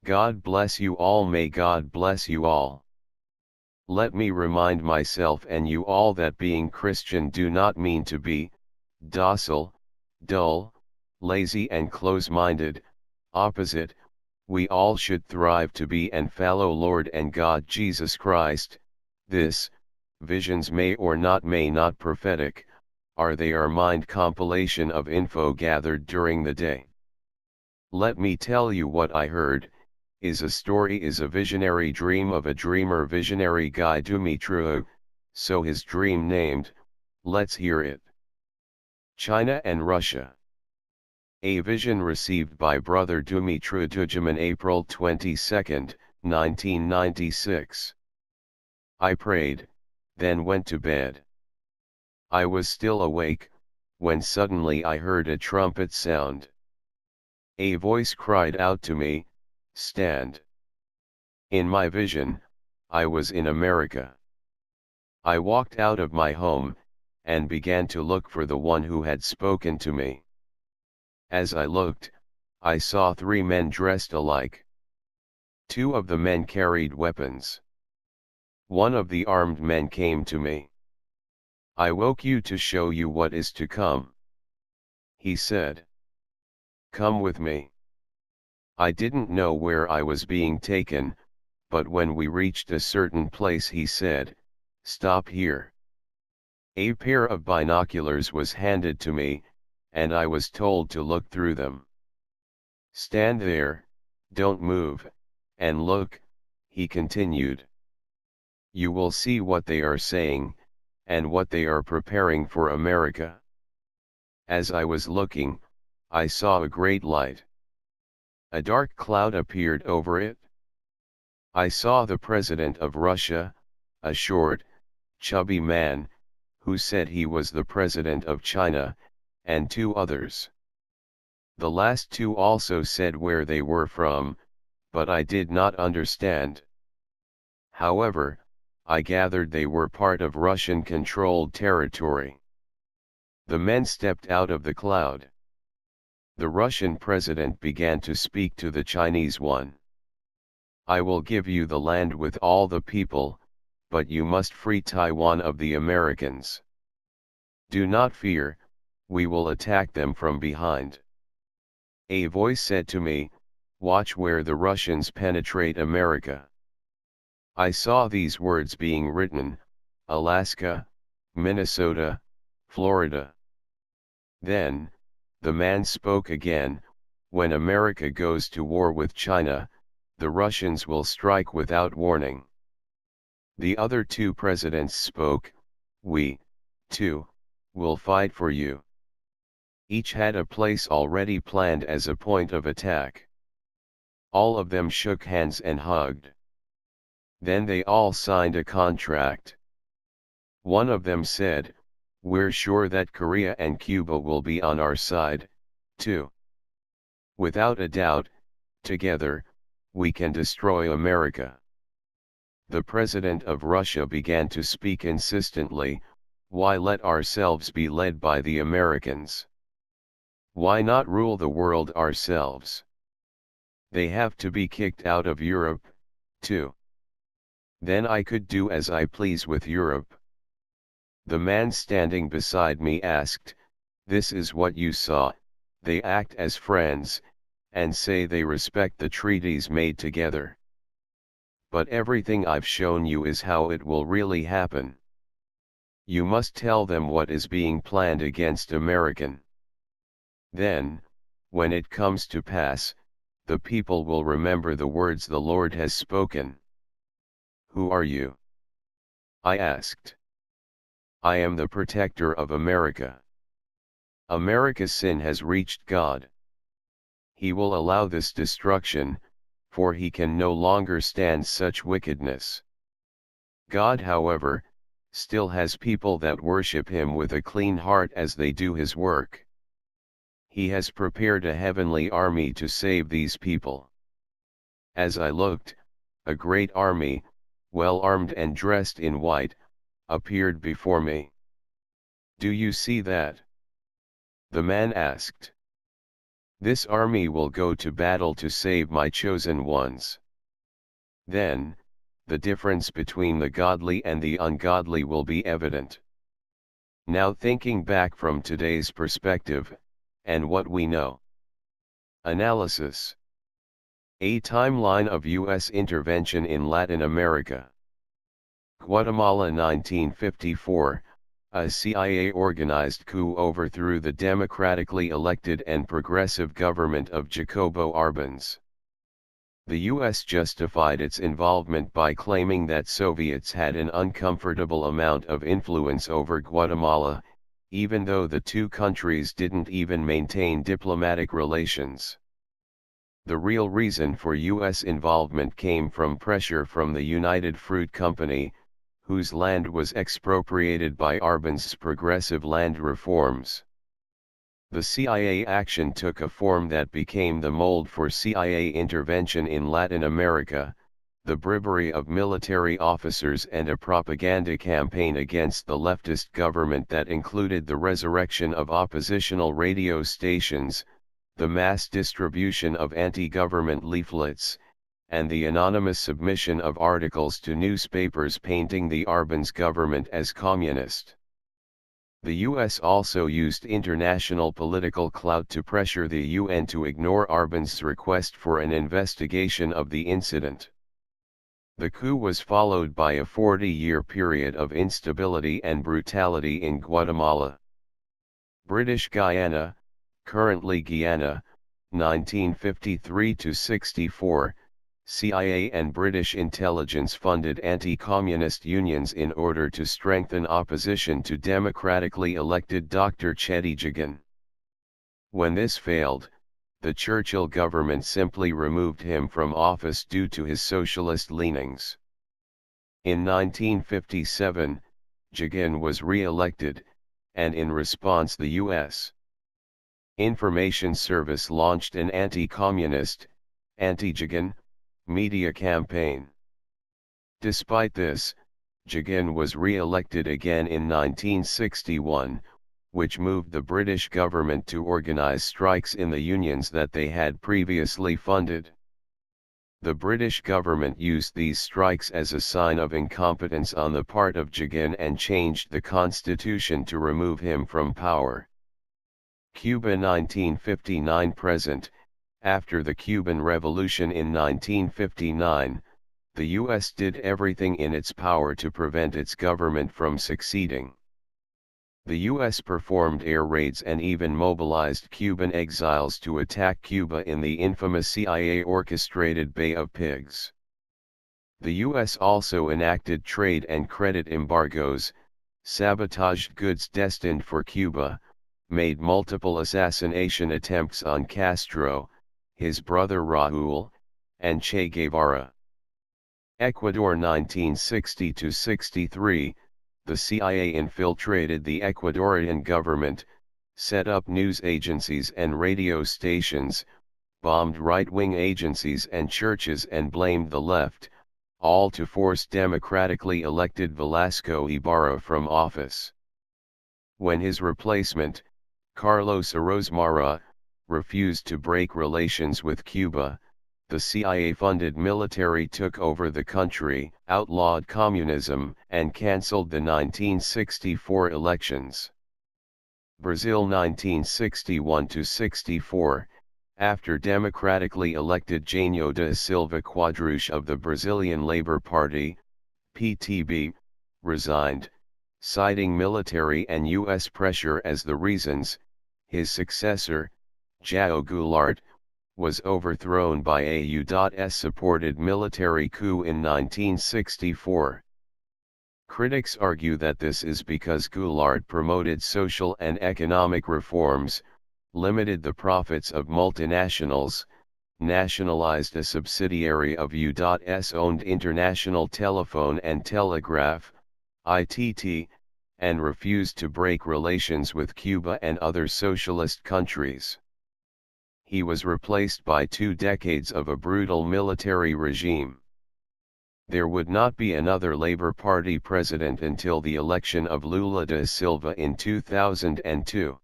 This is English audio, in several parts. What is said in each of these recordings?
God bless you all. May God bless you all. Let me remind myself and you all that being Christian do not mean to be docile, dull, lazy and close-minded. Opposite, we all should thrive to be and follow Lord and God Jesus Christ. This, visions may not prophetic, are they our mind compilation of info gathered during the day. Let me tell you what I heard, is a story is a visionary dream of a dreamer visionary guy Dumitru, so his dream named, let's hear it. China and Russia. A vision received by Brother Dumitru Tujaman April 22, 1996. I prayed, then went to bed. I was still awake, when suddenly I heard a trumpet sound. A voice cried out to me, stand. In my vision, I was in America. I walked out of my home, and began to look for the one who had spoken to me. As I looked, I saw 3 men dressed alike. 2 of the men carried weapons. One of the armed men came to me. I woke you to show you what is to come. He said. Come with me. I didn't know where I was being taken, but when we reached a certain place he said, stop here. A pair of binoculars was handed to me, and I was told to look through them. Stand there, don't move, and look, he continued. You will see what they are saying, and what they are preparing for America. As I was looking, I saw a great light. A dark cloud appeared over it. I saw the President of Russia, a short, chubby man, who said he was the President of China, and 2 others. The last 2 also said where they were from, but I did not understand. However, I gathered they were part of Russian-controlled territory. The men stepped out of the cloud. The Russian president began to speak to the Chinese one. I will give you the land with all the people, but you must free Taiwan of the Americans. Do not fear, we will attack them from behind. A voice said to me, watch where the Russians penetrate America. I saw these words being written, Alaska, Minnesota, Florida. Then, the man spoke again, when America goes to war with China, the Russians will strike without warning. The other 2 presidents spoke, we, too, will fight for you. Each had a place already planned as a point of attack. All of them shook hands and hugged. Then they all signed a contract. One of them said, we're sure that Korea and Cuba will be on our side, too. Without a doubt, together, we can destroy America. The President of Russia began to speak insistently, why let ourselves be led by the Americans? Why not rule the world ourselves? They have to be kicked out of Europe, too. Then I could do as I please with Europe. The man standing beside me asked, this is what you saw, they act as friends, and say they respect the treaties made together. But everything I've shown you is how it will really happen. You must tell them what is being planned against American. Then, when it comes to pass, the people will remember the words the Lord has spoken. Who are you? I asked. I am the protector of America. America's sin has reached God. He will allow this destruction, for he can no longer stand such wickedness. God, however, still has people that worship him with a clean heart as they do his work. He has prepared a heavenly army to save these people. As I looked, a great army, well armed and dressed in white, appeared before me. Do you see that? The man asked. This army will go to battle to save my chosen ones. Then, the difference between the godly and the ungodly will be evident. Now thinking back from today's perspective, and what we know. Analysis. A timeline of U.S. intervention in Latin America. Guatemala 1954, a CIA-organized coup overthrew the democratically elected and progressive government of Jacobo Arbenz. The U.S. justified its involvement by claiming that Soviets had an uncomfortable amount of influence over Guatemala, even though the two countries didn't even maintain diplomatic relations. The real reason for U.S. involvement came from pressure from the United Fruit Company, whose land was expropriated by Arbenz's progressive land reforms. The CIA action took a form that became the mold for CIA intervention in Latin America, the bribery of military officers and a propaganda campaign against the leftist government that included the resurrection of oppositional radio stations, the mass distribution of anti-government leaflets, and the anonymous submission of articles to newspapers painting the Arbenz government as communist. The U.S. also used international political clout to pressure the UN to ignore Arbenz's request for an investigation of the incident. The coup was followed by a 40-year period of instability and brutality in Guatemala. British Guyana, currently Guyana, 1953–64, CIA and British intelligence funded anti-communist unions in order to strengthen opposition to democratically elected Dr. Cheddi Jagan. When this failed, the Churchill government simply removed him from office due to his socialist leanings. In 1957, Jagan was re-elected, and in response the U.S. Information Service launched an anti-communist, anti-Jagan, media campaign. Despite this, Jagan was re-elected again in 1961, which moved the British government to organize strikes in the unions that they had previously funded. The British government used these strikes as a sign of incompetence on the part of Jagan and changed the constitution to remove him from power. Cuba 1959–present. After the Cuban Revolution in 1959, the U.S. did everything in its power to prevent its government from succeeding. The U.S. performed air raids and even mobilized Cuban exiles to attack Cuba in the infamous CIA-orchestrated Bay of Pigs. The U.S. also enacted trade and credit embargoes, sabotaged goods destined for Cuba, made multiple assassination attempts on Castro, his brother Raúl, and Che Guevara. Ecuador 1960–63, the CIA infiltrated the Ecuadorian government, set up news agencies and radio stations, bombed right-wing agencies and churches and blamed the left, all to force democratically elected Velasco Ibarra from office. When his replacement, Carlos Orozmara, refused to break relations with Cuba, the CIA-funded military took over the country, outlawed communism, and cancelled the 1964 elections. Brazil 1961–64, after democratically elected Jânio da Silva Quadros of the Brazilian Labour Party, PTB, resigned, citing military and U.S. pressure as the reasons, his successor, João Goulart, was overthrown by a U.S.-supported military coup in 1964. Critics argue that this is because Goulart promoted social and economic reforms, limited the profits of multinationals, nationalized a subsidiary of U.S.-owned International Telephone and Telegraph, ITT, and refused to break relations with Cuba and other socialist countries. He was replaced by 2 decades of a brutal military regime. There would not be another Labour Party president until the election of Lula da Silva in 2002.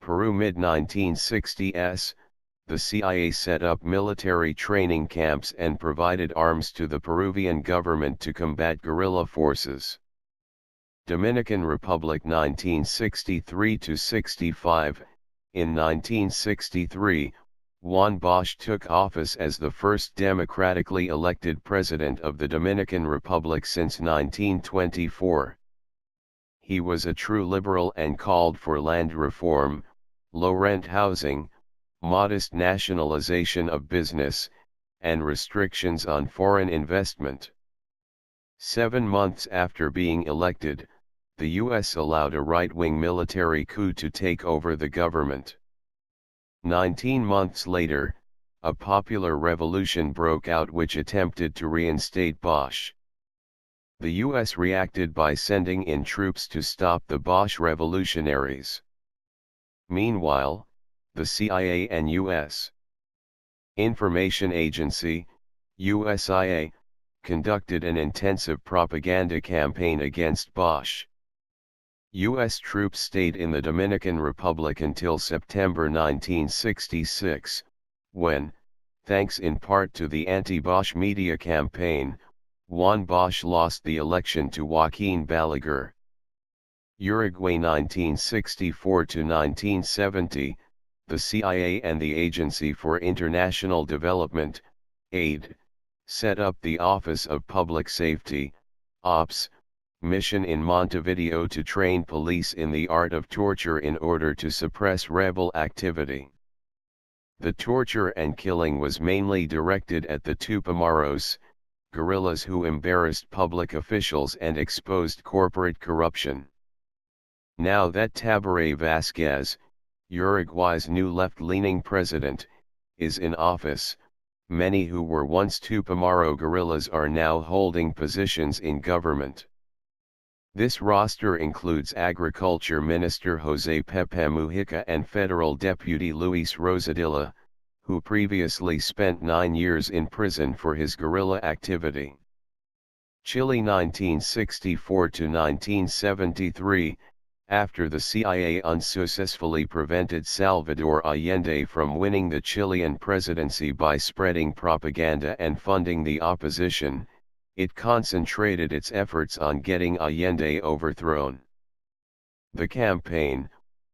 Peru mid-1960s, the CIA set up military training camps and provided arms to the Peruvian government to combat guerrilla forces. Dominican Republic 1963–65, in 1963, Juan Bosch took office as the first democratically elected president of the Dominican Republic since 1924. He was a true liberal and called for land reform, low-rent housing, modest nationalization of business, and restrictions on foreign investment. 7 months after being elected, the U.S. allowed a right-wing military coup to take over the government. 19 months later, a popular revolution broke out which attempted to reinstate Bosch. The U.S. reacted by sending in troops to stop the Bosch revolutionaries. Meanwhile, the CIA and U.S. Information Agency, USIA, conducted an intensive propaganda campaign against Bosch. U.S. troops stayed in the Dominican Republic until September 1966, when, thanks in part to the anti-Bosch media campaign, Juan Bosch lost the election to Joaquín Balaguer. Uruguay 1964–1970, the CIA and the Agency for International Development, AID, set up the Office of Public Safety, OPS, mission in Montevideo to train police in the art of torture in order to suppress rebel activity. The torture and killing was mainly directed at the Tupamaros, guerrillas who embarrassed public officials and exposed corporate corruption. Now that Tabaré Vázquez, Uruguay's new left-leaning president, is in office, many who were once Tupamaro guerrillas are now holding positions in government. This roster includes Agriculture Minister José Pepe Mujica and Federal Deputy Luis Rosadilla, who previously spent 9 years in prison for his guerrilla activity. Chile 1964–1973, after the CIA unsuccessfully prevented Salvador Allende from winning the Chilean presidency by spreading propaganda and funding the opposition, it concentrated its efforts on getting Allende overthrown. The campaign,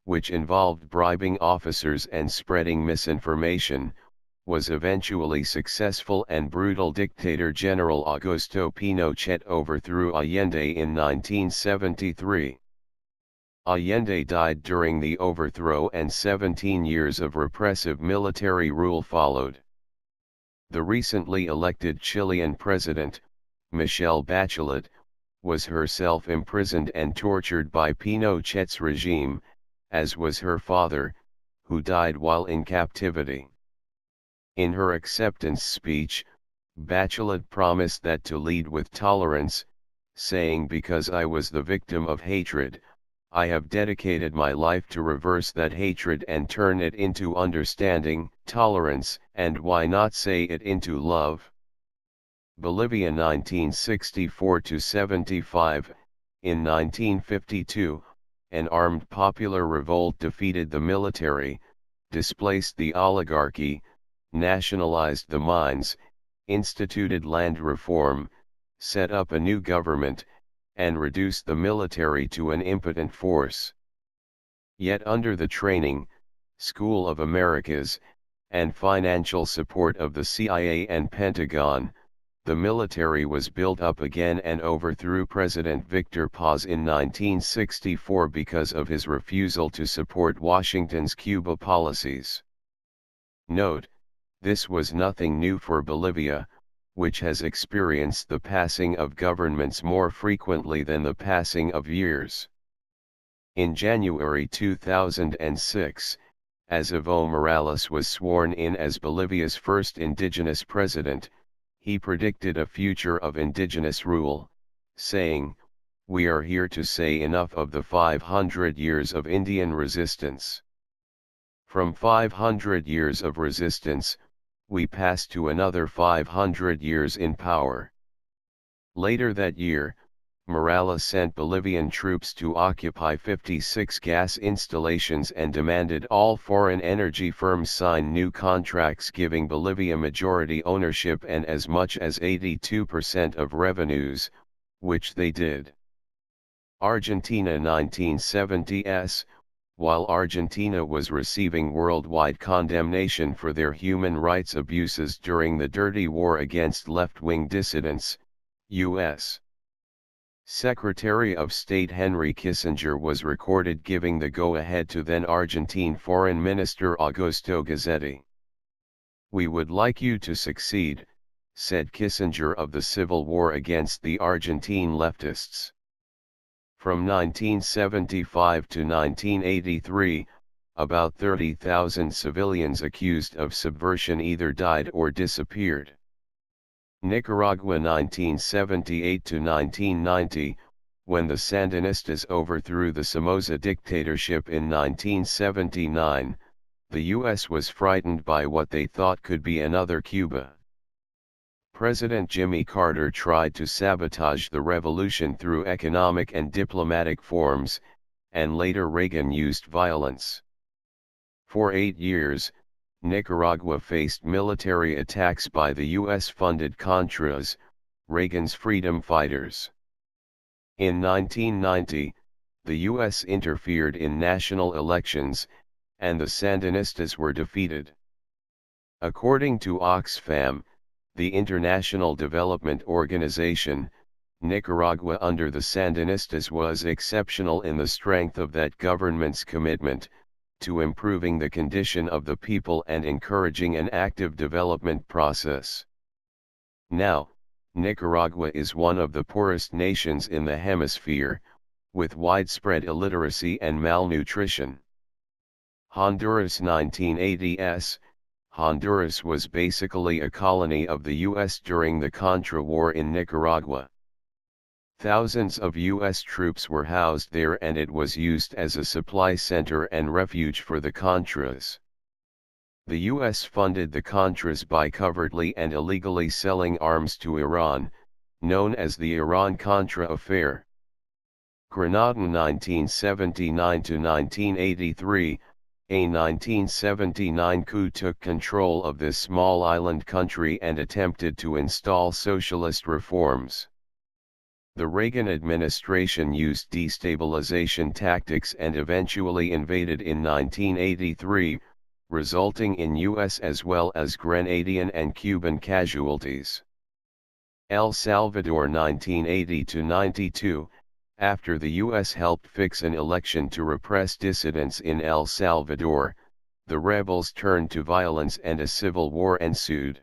which involved bribing officers and spreading misinformation, was eventually successful and brutal dictator General Augusto Pinochet overthrew Allende in 1973. Allende died during the overthrow and 17 years of repressive military rule followed. The recently elected Chilean president, Michelle Bachelet, was herself imprisoned and tortured by Pinochet's regime, as was her father, who died while in captivity. In her acceptance speech, Bachelet promised that to lead with tolerance, saying, "Because I was the victim of hatred, I have dedicated my life to reverse that hatred and turn it into understanding, tolerance, and why not say it into love." Bolivia 1964–75, in 1952, an armed popular revolt defeated the military, displaced the oligarchy, nationalized the mines, instituted land reform, set up a new government, and reduced the military to an impotent force. Yet under the training, School of Americas, and financial support of the CIA and Pentagon, the military was built up again and overthrew President Victor Paz in 1964 because of his refusal to support Washington's Cuba policies. Note, this was nothing new for Bolivia, which has experienced the passing of governments more frequently than the passing of years. In January 2006, as Evo Morales was sworn in as Bolivia's first indigenous president, he predicted a future of indigenous rule, saying, "We are here to say enough of the 500 years of Indian resistance. From 500 years of resistance, we pass to another 500 years in power." Later that year, Morales sent Bolivian troops to occupy 56 gas installations and demanded all foreign energy firms sign new contracts giving Bolivia majority ownership and as much as 82% of revenues, which they did. Argentina 1970s. While Argentina was receiving worldwide condemnation for their human rights abuses during the dirty war against left-wing dissidents, U.S. Secretary of State Henry Kissinger was recorded giving the go-ahead to then Argentine Foreign Minister Augusto Gazzetti. "We would like you to succeed," said Kissinger of the civil war against the Argentine leftists. From 1975 to 1983, about 30,000 civilians accused of subversion either died or disappeared. Nicaragua 1978 to 1990, when the Sandinistas overthrew the Somoza dictatorship in 1979, the U.S. was frightened by what they thought could be another Cuba. President Jimmy Carter tried to sabotage the revolution through economic and diplomatic forms, and later Reagan used violence. For 8 years, Nicaragua faced military attacks by the US-funded Contras, Reagan's freedom fighters. In 1990, the US interfered in national elections, and the Sandinistas were defeated. According to Oxfam, the International Development Organization, Nicaragua under the Sandinistas was exceptional in the strength of that government's commitment to improving the condition of the people and encouraging an active development process. Now, Nicaragua is one of the poorest nations in the hemisphere, with widespread illiteracy and malnutrition. Honduras 1980s. Honduras was basically a colony of the U.S. during the Contra War in Nicaragua. Thousands of U.S. troops were housed there and it was used as a supply center and refuge for the Contras. The U.S. funded the Contras by covertly and illegally selling arms to Iran, known as the Iran-Contra affair. Grenada 1979 to 1983. A 1979 coup took control of this small island country and attempted to install socialist reforms. The Reagan administration used destabilization tactics and eventually invaded in 1983, resulting in U.S. as well as Grenadian and Cuban casualties. El Salvador 1980 to 92. After the U.S. helped fix an election to repress dissidents in El Salvador, the rebels turned to violence and a civil war ensued.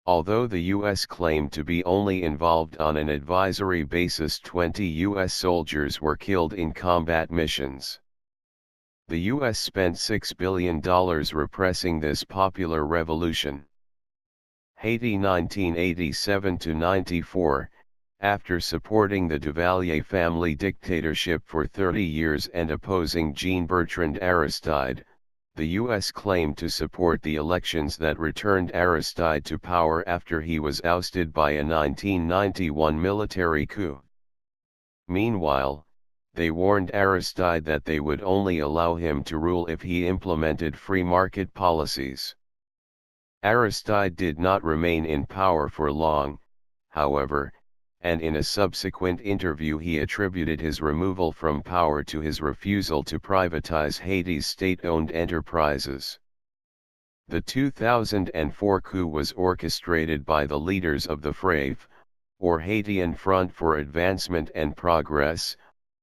Although the U.S. claimed to be only involved on an advisory basis, 20 U.S. soldiers were killed in combat missions. The U.S. spent $6 billion repressing this popular revolution. Haiti 1987 to 94. After supporting the Duvalier family dictatorship for 30 years and opposing Jean-Bertrand Aristide, the U.S. claimed to support the elections that returned Aristide to power after he was ousted by a 1991 military coup. Meanwhile, they warned Aristide that they would only allow him to rule if he implemented free market policies. Aristide did not remain in power for long, however, and in a subsequent interview he attributed his removal from power to his refusal to privatize Haiti's state-owned enterprises. The 2004 coup was orchestrated by the leaders of the FRAVE, or Haitian Front for Advancement and Progress,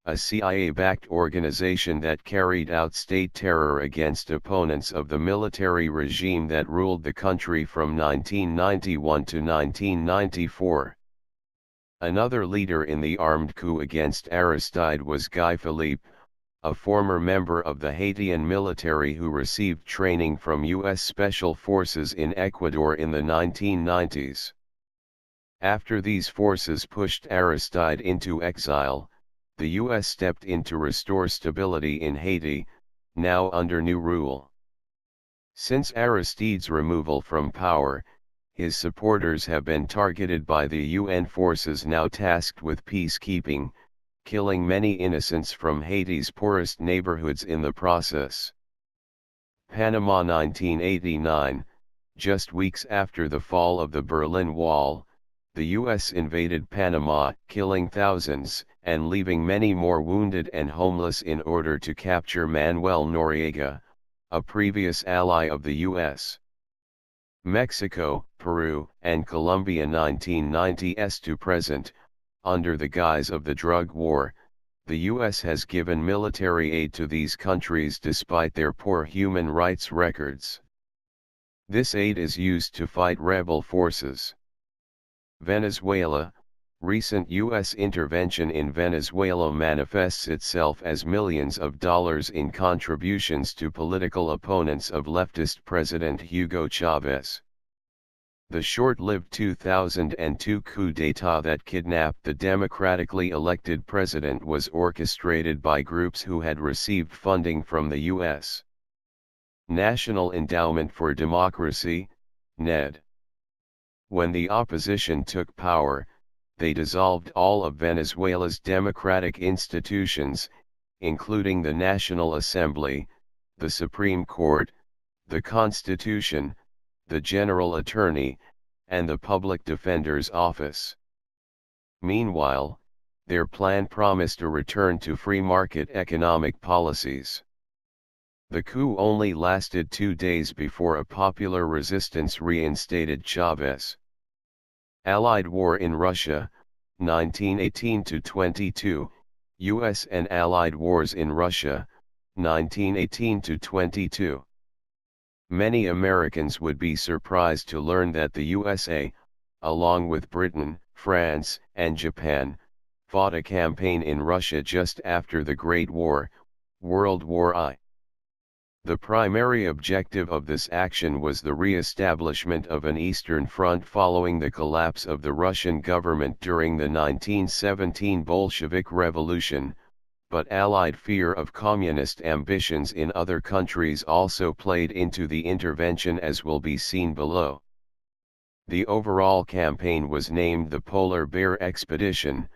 a CIA-backed organization that carried out state terror against opponents of the military regime that ruled the country from 1991 to 1994. Another leader in the armed coup against Aristide was Guy Philippe, a former member of the Haitian military who received training from U.S. Special Forces in Ecuador in the 1990s. After these forces pushed Aristide into exile, the U.S. stepped in to restore stability in Haiti, now under new rule. Since Aristide's removal from power, his supporters have been targeted by the UN forces now tasked with peacekeeping, killing many innocents from Haiti's poorest neighborhoods in the process. Panama 1989, just weeks after the fall of the Berlin Wall, the US invaded Panama, killing thousands, and leaving many more wounded and homeless in order to capture Manuel Noriega, a previous ally of the US. Mexico, Peru, and Colombia 1990s to present, under the guise of the drug war, the US has given military aid to these countries despite their poor human rights records. This aid is used to fight rebel forces. Venezuela, recent US intervention in Venezuela manifests itself as millions of dollars in contributions to political opponents of leftist President Hugo Chavez. The short-lived 2002 coup d'état that kidnapped the democratically elected president was orchestrated by groups who had received funding from the U.S. National Endowment for Democracy, NED. When the opposition took power, they dissolved all of Venezuela's democratic institutions, including the National Assembly, the Supreme Court, the Constitution, the General Attorney, and the Public Defender's Office. Meanwhile, their plan promised a return to free market economic policies. The coup only lasted 2 days before a popular resistance reinstated Chavez. Allied War in Russia, 1918-22, U.S. and Allied Wars in Russia, 1918-22. Many Americans would be surprised to learn that the USA, along with Britain, France, and Japan, fought a campaign in Russia just after the Great War, World War I. The primary objective of this action was the re-establishment of an Eastern Front following the collapse of the Russian government during the 1917 Bolshevik Revolution, but Allied fear of communist ambitions in other countries also played into the intervention, as will be seen below. The overall campaign was named the Polar Bear Expedition,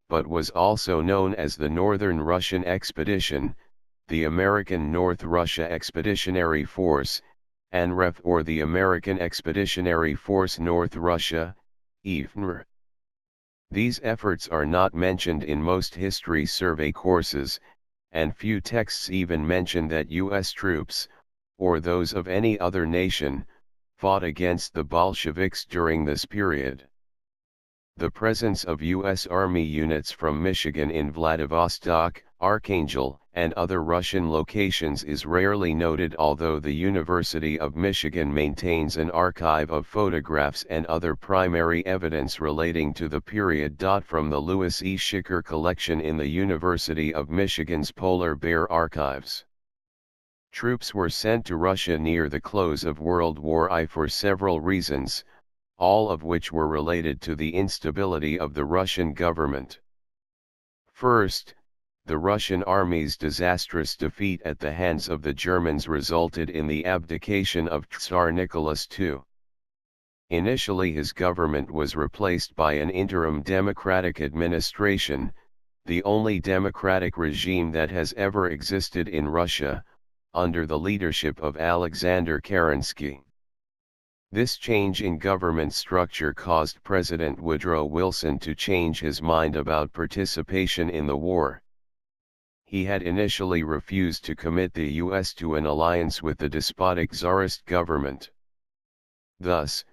but was also known as the Northern Russian Expedition, the American North Russia Expeditionary Force, ANREF, or the American Expeditionary Force North Russia, EFNR. These efforts are not mentioned in most history survey courses, and few texts even mention that U.S. troops, or those of any other nation, fought against the Bolsheviks during this period. The presence of U.S. Army units from Michigan in Vladivostok, Archangel, and other Russian locations is rarely noted, although the University of Michigan maintains an archive of photographs and other primary evidence relating to the period. From the Louis E. Schicker collection in the University of Michigan's Polar Bear Archives. Troops were sent to Russia near the close of World War I for several reasons, all of which were related to the instability of the Russian government. First, the Russian army's disastrous defeat at the hands of the Germans resulted in the abdication of Tsar Nicholas II. Initially, his government was replaced by an interim democratic administration, the only democratic regime that has ever existed in Russia, under the leadership of Alexander Kerensky. This change in government structure caused President Woodrow Wilson to change his mind about participation in the war. He had initially refused to commit the U.S. to an alliance with the despotic Tsarist government. Thus,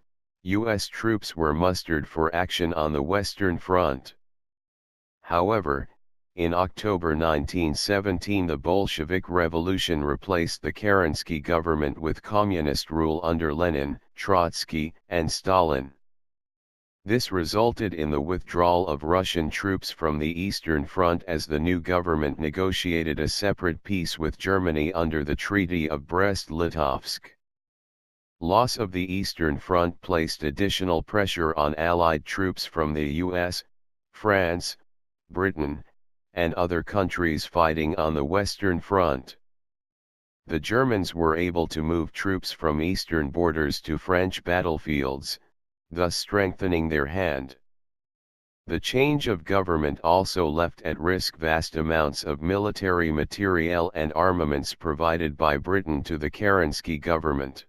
U.S. troops were mustered for action on the Western Front. However, in October 1917 the Bolshevik Revolution replaced the Kerensky government with communist rule under Lenin, Trotsky, and Stalin. This resulted in the withdrawal of Russian troops from the Eastern Front as the new government negotiated a separate peace with Germany under the Treaty of Brest-Litovsk. Loss of the Eastern Front placed additional pressure on Allied troops from the US, France, Britain, and other countries fighting on the Western Front. The Germans were able to move troops from eastern borders to French battlefields, thus strengthening their hand. The change of government also left at risk vast amounts of military materiel and armaments provided by Britain to the Kerensky government.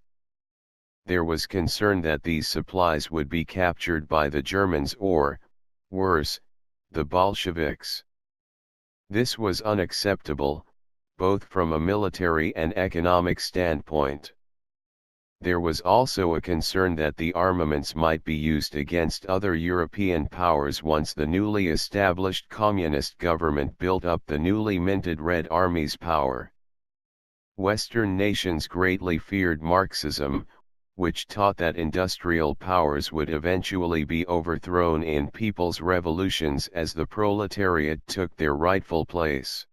There was concern that these supplies would be captured by the Germans or, worse, the Bolsheviks. This was unacceptable, both from a military and economic standpoint. There was also a concern that the armaments might be used against other European powers once the newly established communist government built up the newly minted Red Army's power. Western nations greatly feared Marxism, which taught that industrial powers would eventually be overthrown in people's revolutions as the proletariat took their rightful place.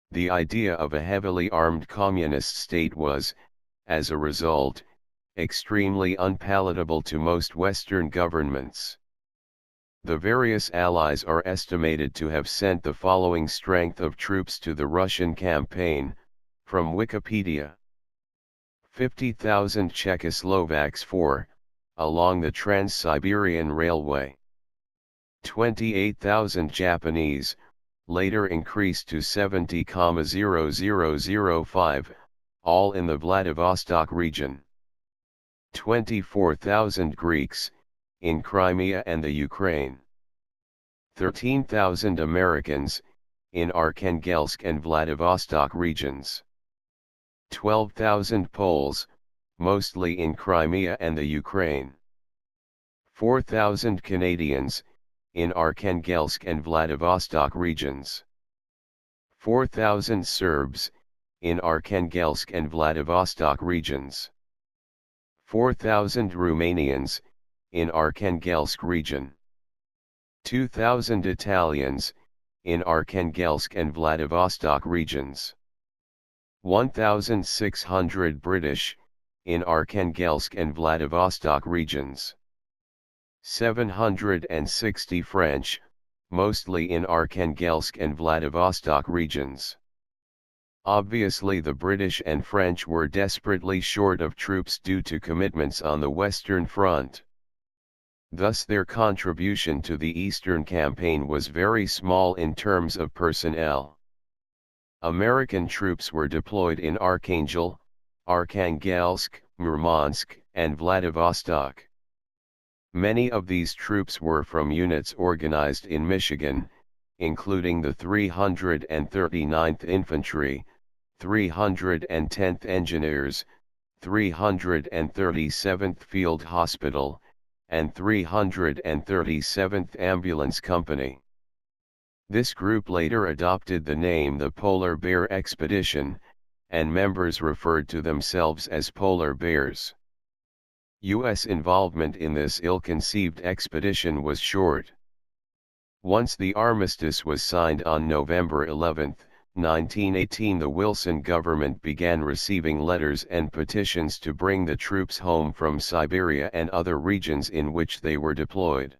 The idea of a heavily armed communist state was, as a result, extremely unpalatable to most Western governments. The various allies are estimated to have sent the following strength of troops to the Russian campaign, from Wikipedia. 50,000 Czechoslovaks along the Trans-Siberian Railway. 28,000 Japanese, later increased to 70,0005, all in the Vladivostok region. 24,000 Greeks, in Crimea and the Ukraine. 13,000 Americans, in Arkhangelsk and Vladivostok regions. 12,000 Poles, mostly in Crimea and the Ukraine. 4,000 Canadians, in Arkhangelsk and Vladivostok regions. 4,000 Serbs, in Arkhangelsk and Vladivostok regions. 4,000 Romanians, in Arkhangelsk region. 2,000 Italians, in Arkhangelsk and Vladivostok regions. 1,600 British, in Arkhangelsk and Vladivostok regions. 760 French, mostly in Arkhangelsk and Vladivostok regions. Obviously the British and French were desperately short of troops due to commitments on the Western Front. Thus their contribution to the Eastern Campaign was very small in terms of personnel. American troops were deployed in Archangel, Arkhangelsk, Murmansk, and Vladivostok. Many of these troops were from units organized in Michigan, including the 339th Infantry, 310th Engineers, 337th Field Hospital, and 337th Ambulance Company. This group later adopted the name the Polar Bear Expedition, and members referred to themselves as Polar Bears. U.S. involvement in this ill-conceived expedition was short. Once the armistice was signed on November 11, 1918, the Wilson government began receiving letters and petitions to bring the troops home from Siberia and other regions in which they were deployed.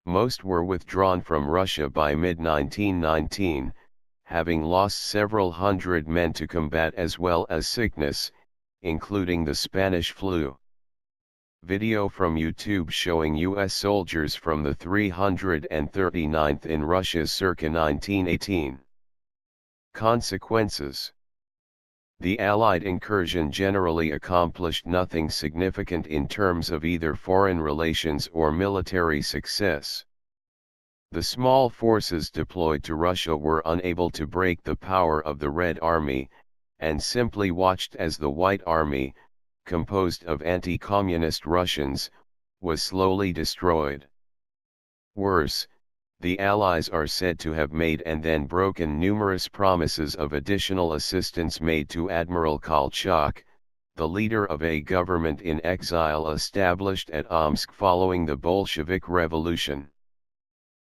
Most were withdrawn from Russia by mid-1919, having lost several hundred men to combat as well as sickness, including the Spanish flu. Video from YouTube showing U.S. soldiers from the 339th in Russia circa 1918. Consequences. The Allied incursion generally accomplished nothing significant in terms of either foreign relations or military success. The small forces deployed to Russia were unable to break the power of the Red Army, and simply watched as the White Army, composed of anti-communist Russians, was slowly destroyed. Worse, the Allies are said to have made and then broken numerous promises of additional assistance made to Admiral Kolchak, the leader of a government in exile established at Omsk following the Bolshevik Revolution.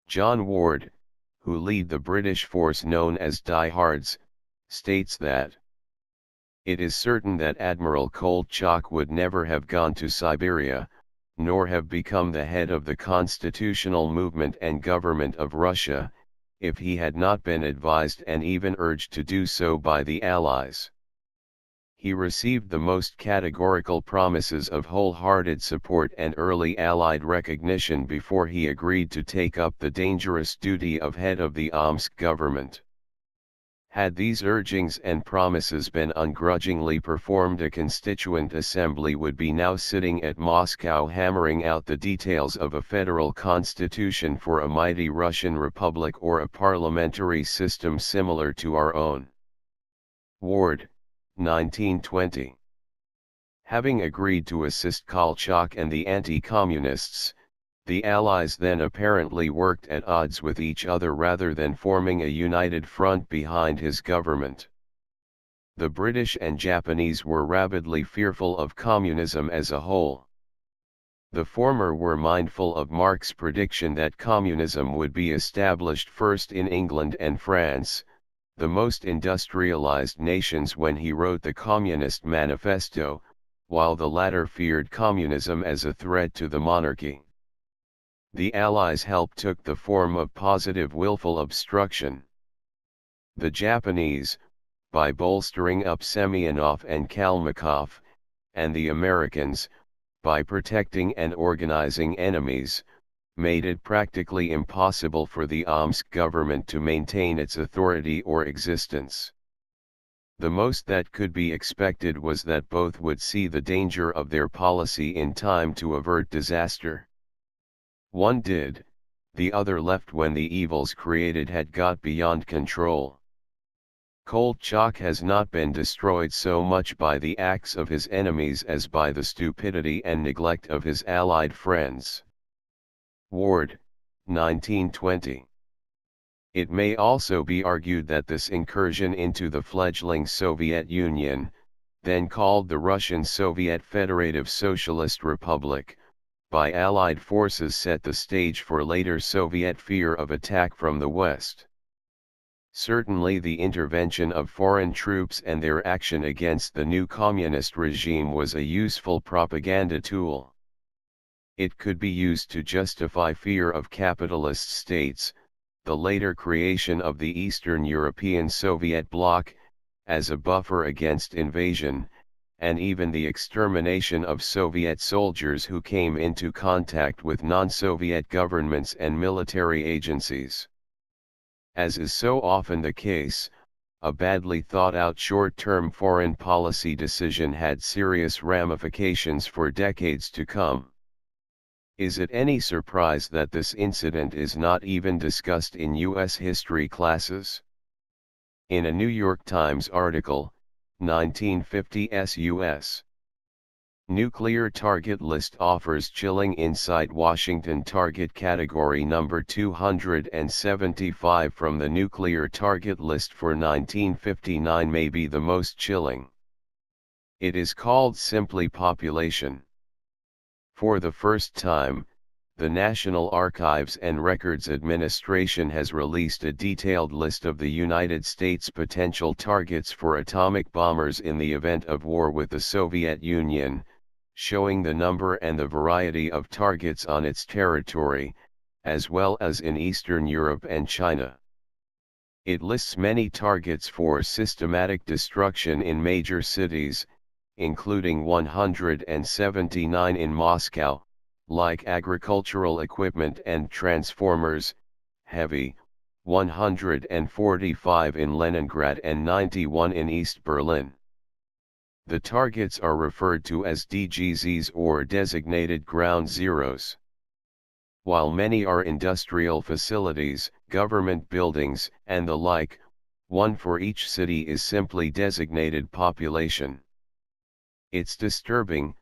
John Ward, who lead the British force known as Diehards, states that it is certain that Admiral Kolchak would never have gone to Siberia, nor have become the head of the constitutional movement and government of Russia, if he had not been advised and even urged to do so by the Allies. he received the most categorical promises of wholehearted support and early Allied recognition before he agreed to take up the dangerous duty of head of the Omsk government. Had these urgings and promises been ungrudgingly performed, a constituent assembly would be now sitting at Moscow hammering out the details of a federal constitution for a mighty Russian republic or a parliamentary system similar to our own. Ward, 1920. Having agreed to assist Kolchak and the anti-communists, the Allies then apparently worked at odds with each other rather than forming a united front behind his government. The British and Japanese were rabidly fearful of communism as a whole. The former were mindful of Marx's prediction that communism would be established first in England and France, the most industrialized nations, when he wrote the Communist Manifesto, while the latter feared communism as a threat to the monarchy. The Allies' help took the form of positive willful obstruction. The Japanese, by bolstering up Semyonov and Kalmykov, and the Americans, by protecting and organizing enemies, made it practically impossible for the Omsk government to maintain its authority or existence. The most that could be expected was that both would see the danger of their policy in time to avert disaster. One did, the other left when the evils created had got beyond control. Kolchak has not been destroyed so much by the acts of his enemies as by the stupidity and neglect of his Allied friends. Ward, 1920. It may also be argued that this incursion into the fledgling Soviet Union, then called the Russian Soviet Federative Socialist Republic, by Allied forces set the stage for later Soviet fear of attack from the West. Certainly the intervention of foreign troops and their action against the new communist regime was a useful propaganda tool. It could be used to justify fear of capitalist states, the later creation of the Eastern European Soviet bloc, as a buffer against invasion, and even the extermination of Soviet soldiers who came into contact with non-Soviet governments and military agencies. As is so often the case, a badly thought-out short-term foreign policy decision had serious ramifications for decades to come. Is it any surprise that this incident is not even discussed in U.S. history classes? In a New York Times article, 1950's U.S. Nuclear Target List offers chilling insight. Washington Target Category number 275 from the Nuclear Target List for 1959 may be the most chilling. It is called simply population. For the first time, the National Archives and Records Administration has released a detailed list of the United States' potential targets for atomic bombers in the event of war with the Soviet Union, showing the number and the variety of targets on its territory, as well as in Eastern Europe and China. It lists many targets for systematic destruction in major cities, including 179 in Moscow, like agricultural equipment and transformers, heavy, 145 in Leningrad and 91 in East Berlin. The targets are referred to as DGZs or designated ground zeros. While many are industrial facilities, government buildings, and the like, one for each city is simply designated population. It's disturbing,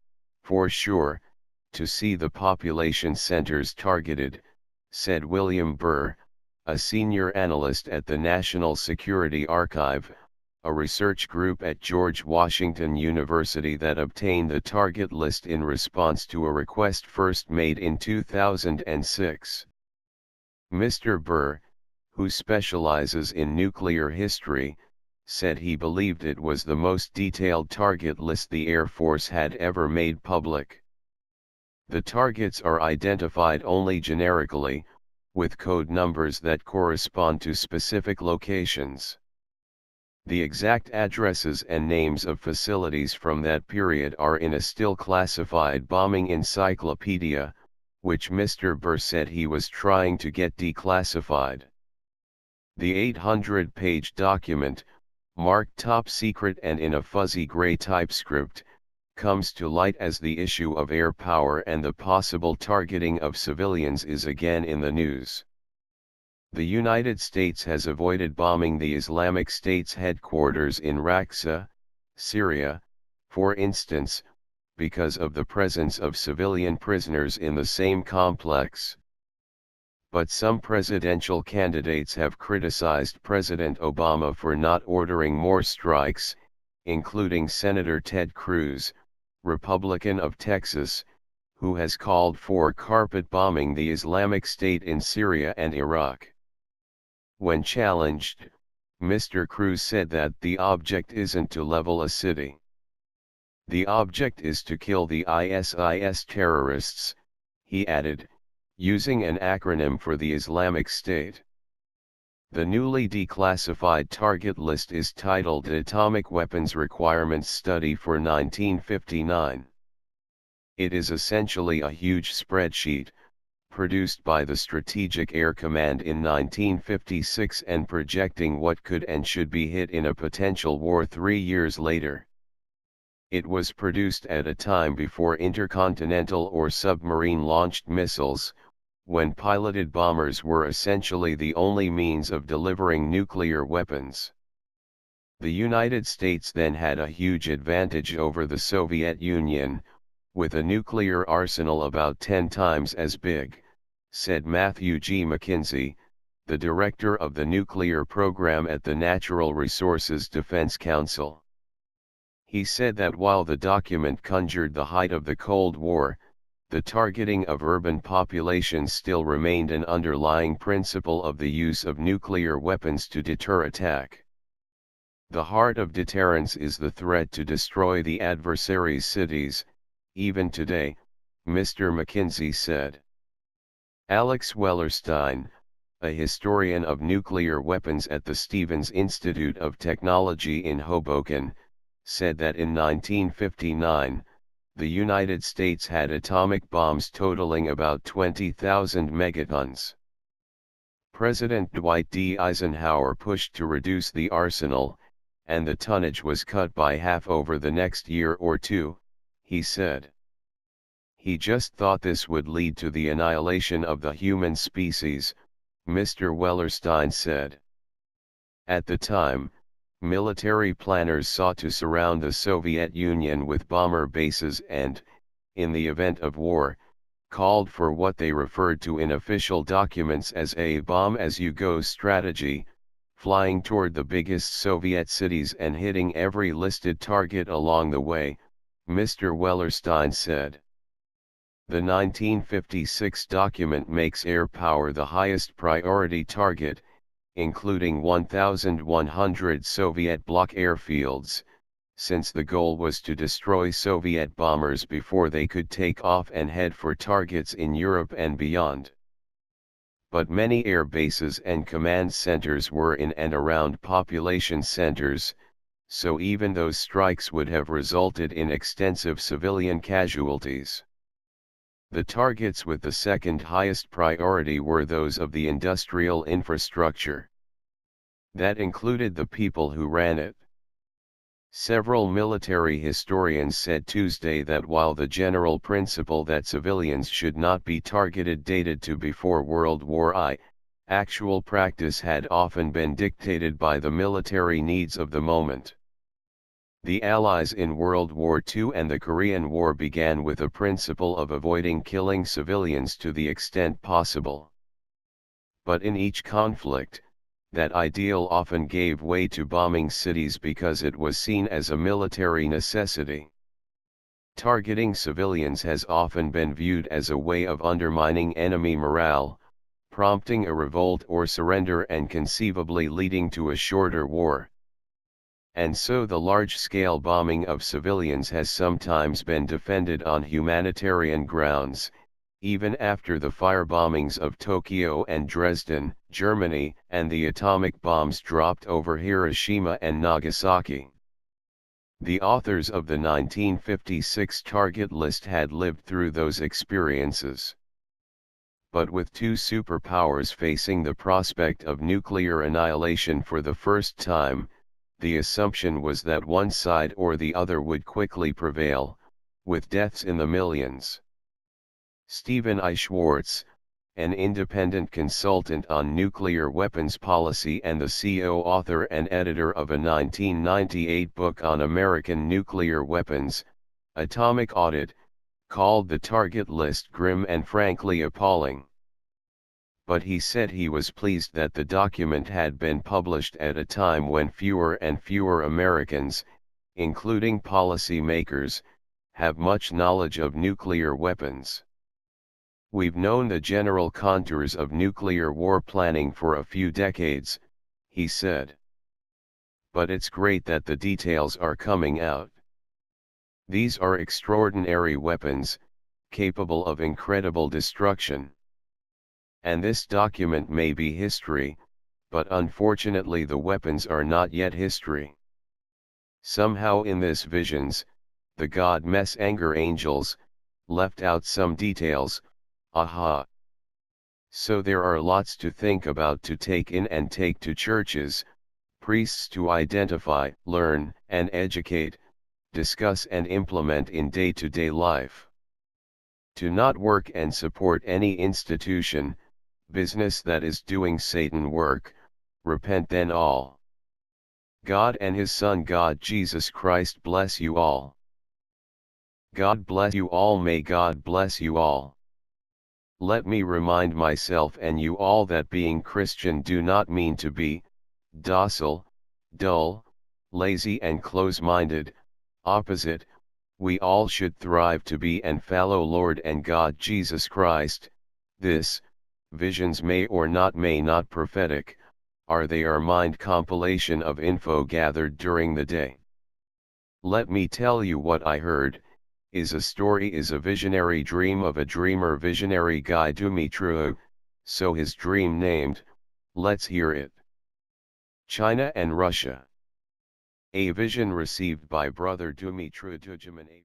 for sure, to see the population centers targeted, said William Burr, a senior analyst at the National Security Archive, a research group at George Washington University that obtained the target list in response to a request first made in 2006. Mr. Burr, who specializes in nuclear history, said he believed it was the most detailed target list the Air Force had ever made public. The targets are identified only generically, with code numbers that correspond to specific locations. The exact addresses and names of facilities from that period are in a still classified bombing encyclopedia, which Mr. Burr said he was trying to get declassified. The 800-page document, marked top secret and in a fuzzy gray typescript, comes to light as the issue of air power and the possible targeting of civilians is again in the news. The United States has avoided bombing the Islamic State's headquarters in Raqqa, Syria, for instance, because of the presence of civilian prisoners in the same complex. But some presidential candidates have criticized President Obama for not ordering more strikes, including Senator Ted Cruz, Republican of Texas, who has called for carpet bombing the Islamic State in Syria and Iraq. When challenged, Mr. Cruz said that the object isn't to level a city. The object is to kill the ISIS terrorists, he added, using an acronym for the Islamic State. The newly declassified target list is titled Atomic Weapons Requirements Study for 1959. It is essentially a huge spreadsheet, produced by the Strategic Air Command in 1956 and projecting what could and should be hit in a potential war 3 years later. It was produced at a time before intercontinental or submarine-launched missiles, when piloted bombers were essentially the only means of delivering nuclear weapons. The United States then had a huge advantage over the Soviet Union, with a nuclear arsenal about 10 times as big, said Matthew G. McKenzie, the director of the nuclear program at the Natural Resources Defense Council. He said that while the document conjured the height of the Cold War, the targeting of urban populations still remained an underlying principle of the use of nuclear weapons to deter attack. The heart of deterrence is the threat to destroy the adversary's cities, even today, Mr. McKenzie said. Alex Wellerstein, a historian of nuclear weapons at the Stevens Institute of Technology in Hoboken, said that in 1959, the United States had atomic bombs totaling about 20,000 megatons. President Dwight D. Eisenhower pushed to reduce the arsenal, and the tonnage was cut by half over the next year or two, he said. He just thought this would lead to the annihilation of the human species, Mr. Wellerstein said. At the time, military planners sought to surround the Soviet Union with bomber bases and, in the event of war, called for what they referred to in official documents as a bomb-as-you-go strategy, flying toward the biggest Soviet cities and hitting every listed target along the way, Mr. Wellerstein said. The 1956 document makes air power the highest priority target, including 1,100 Soviet bloc airfields, since the goal was to destroy Soviet bombers before they could take off and head for targets in Europe and beyond. But many air bases and command centers were in and around population centers, so even those strikes would have resulted in extensive civilian casualties. The targets with the second highest priority were those of the industrial infrastructure. That included the people who ran it. Several military historians said Tuesday that while the general principle that civilians should not be targeted dated to before World War I, actual practice had often been dictated by the military needs of the moment. The Allies in World War II and the Korean War began with a principle of avoiding killing civilians to the extent possible. But in each conflict, that ideal often gave way to bombing cities because it was seen as a military necessity. Targeting civilians has often been viewed as a way of undermining enemy morale, prompting a revolt or surrender and conceivably leading to a shorter war. And so the large-scale bombing of civilians has sometimes been defended on humanitarian grounds, Even after the firebombings of Tokyo and Dresden, Germany, and the atomic bombs dropped over Hiroshima and Nagasaki. The authors of the 1956 target list had lived through those experiences. But with two superpowers facing the prospect of nuclear annihilation for the first time, the assumption was that one side or the other would quickly prevail, with deaths in the millions. Stephen I. Schwartz, an independent consultant on nuclear weapons policy and the co-author and editor of a 1998 book on American nuclear weapons, Atomic Audit, called the target list grim and frankly appalling. But he said he was pleased that the document had been published at a time when fewer and fewer Americans, including policy makers, have much knowledge of nuclear weapons. We've known the general contours of nuclear war planning for a few decades, he said. But it's great that the details are coming out. These are extraordinary weapons, capable of incredible destruction. And this document may be history, but unfortunately the weapons are not yet history. Somehow in this visions, the God messenger angels, left out some details. Aha! So there are lots to think about, to take in and take to churches, priests to identify, learn, and educate, discuss and implement in day-to-day life. To not work and support any institution, business that is doing Satan work, repent then all. God and His Son God Jesus Christ bless you all. God bless you all. May God bless you all. Let me remind myself and you all that being Christian do not mean to be docile, dull, lazy and close-minded. Opposite, we all should thrive to be and follow Lord and God Jesus Christ. This, visions may not prophetic, are they our mind compilation of info gathered during the day. Let me tell you what I heard. Is a story is a visionary dream of a dreamer visionary guy Dumitru, so his dream named, let's hear it. China and Russia. A vision received by brother Dumitru Dujaman.